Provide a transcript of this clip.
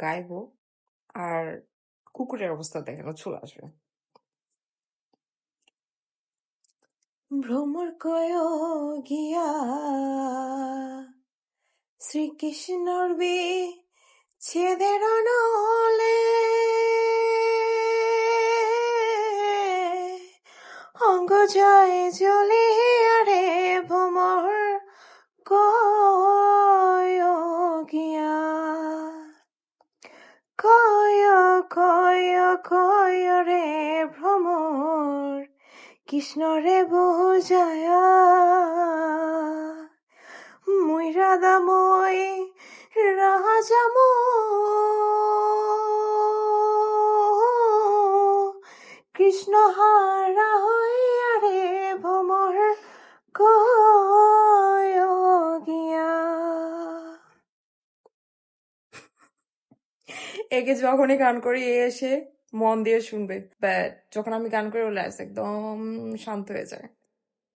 গাইবো আর কুকুরের অবস্থা দেখানো চলে আসবে। ভ্রমর কয় গিয়া শ্রীকৃষ্ণর বিচ্ছেদের নলে অঙ্গ জয় জ্বলে আরে ভ্রমর কয় গিয়া কয় রে ভ্রমর কৃষ্ণরে বুঝায়া মুই রাধা মই রাজাম কৃষ্ণ হারা হইয়া রে ভ্রমর কয় গিয়া। একে যখনই গান করি এসে মন দিয়ে শুনবে, বাট যখন আমি গান করি ওর একদম শান্ত হয়ে যায়।